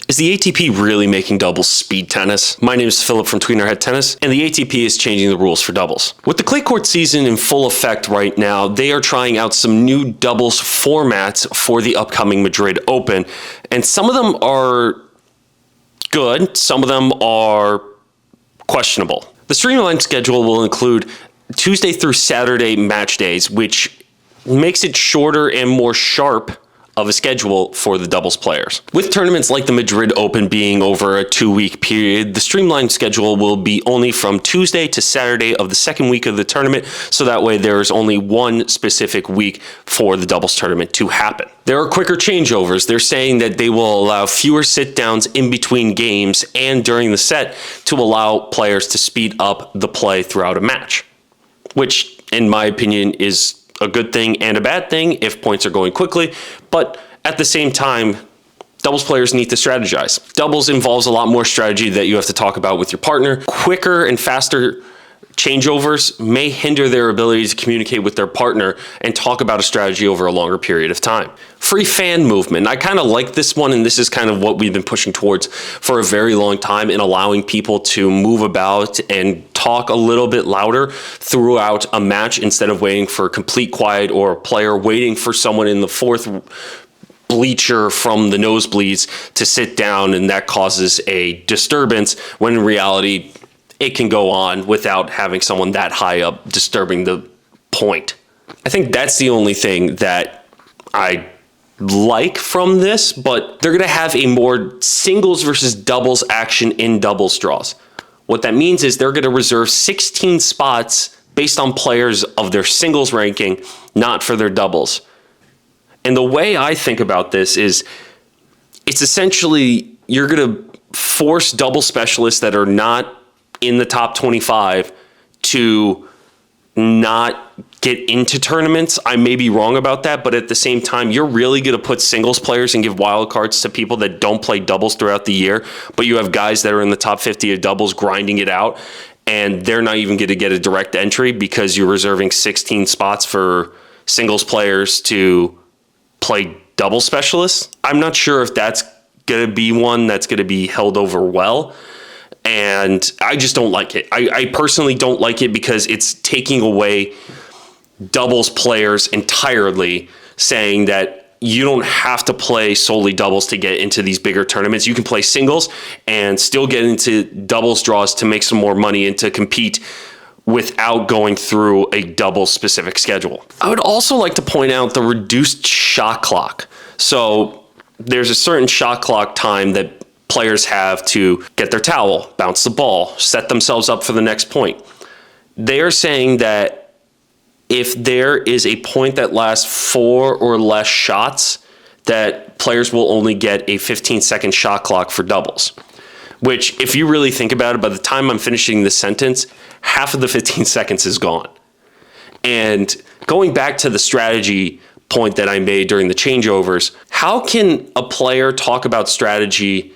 Is the ATP really making doubles speed tennis? My name is Philip from Tweener Head Tennis, and the ATP is changing the rules for doubles. With the clay court season in full effect right now, they are trying out some new doubles formats for the upcoming Madrid Open, and some of them are good, some of them are questionable. The Streamline Schedule will include Tuesday through Saturday match days, which makes it shorter and more sharp of a schedule for the doubles players. With tournaments like the Madrid Open being over a 2-week period, the Streamline Schedule will be only from Tuesday to Saturday of the second week of the tournament, so that way there is only one specific week for the doubles tournament to happen. There are quicker changeovers. They're saying that they will allow fewer sit-downs in between games and during the set to allow players to speed up the play throughout a match, which, in my opinion, is a good thing and a bad thing if points are going quickly, but at the same time, doubles players need to strategize. Doubles involves a lot more strategy that you have to talk about with your partner. Quicker and faster changeovers may hinder their ability to communicate with their partner and talk about a strategy over a longer period of time. Free fan movement. I kind of like this one, and this is kind of what we've been pushing towards for a very long time in allowing people to move about and talk a little bit louder throughout a match instead of waiting for complete quiet or a player waiting for someone in the fourth bleacher from the nosebleeds to sit down, and that causes a disturbance when in reality it can go on without having someone that high up disturbing the point. I think that's the only thing that I like from this, but they're going to have a more singles versus doubles action in doubles draws. What that means is they're going to reserve 16 spots based on players of their singles ranking, not for their doubles. And the way I think about this is it's essentially you're going to force double specialists that are not in the top 25 to not get into tournaments. I may be wrong about that, but at the same time, you're really going to put singles players and give wildcards to people that don't play doubles throughout the year, but you have guys that are in the top 50 of doubles grinding it out, and they're not even going to get a direct entry because you're reserving 16 spots for singles players to play double specialists. I'm not sure if that's going to be one that's going to be held over well. And I just don't like it. I personally don't like it because it's taking away doubles players entirely, saying that you don't have to play solely doubles to get into these bigger tournaments. You can play singles and still get into doubles draws to make some more money and to compete without going through a double specific schedule. I would also like to point out the reduced shot clock. So there's a certain shot clock time that players have to get their towel, bounce the ball, set themselves up for the next point. They are saying that if there is a point that lasts 4 or less shots, that players will only get a 15-second shot clock for doubles. Which, if you really think about it, by the time I'm finishing this sentence, half of the 15 seconds is gone. And going back to the strategy point that I made during the changeovers, how can a player talk about strategy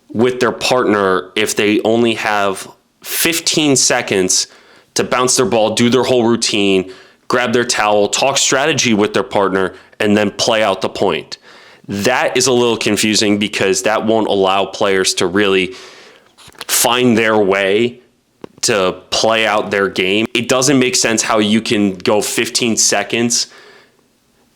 with their partner if they only have 15 seconds to bounce their ball, do their whole routine, grab their towel, talk strategy with their partner, and then play out the point? That is a little confusing because that won't allow players to really find their way to play out their game. It doesn't make sense how you can go 15 seconds.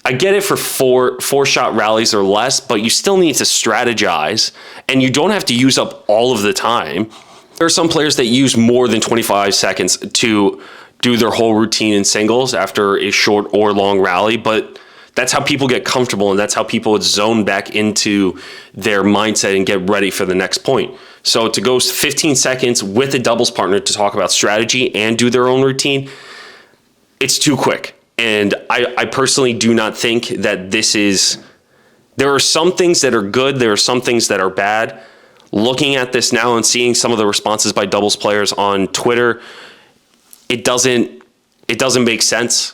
I get it for four shot rallies or less, but you still need to strategize, and you don't have to use up all of the time. There are some players that use more than 25 seconds to do their whole routine in singles after a short or long rally, but that's how people get comfortable, and that's how people zone back into their mindset and get ready for the next point. So to go 15 seconds with a doubles partner to talk about strategy and do their own routine, it's too quick. And I personally do not think that this is... There are some things that are good. There are some things that are bad. Looking at this now and seeing some of the responses by doubles players on Twitter, it doesn't make sense.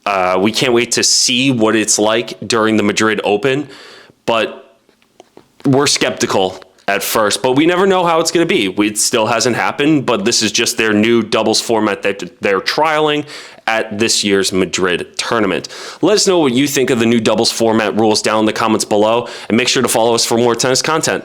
We can't wait to see what it's like during the Madrid Open, but we're skeptical at first, but we never know how it's going to be. It still hasn't happened, but this is just their new doubles format that they're trialing at this year's Madrid tournament. Let us know what you think of the new doubles format rules down in the comments below, and make sure to follow us for more tennis content.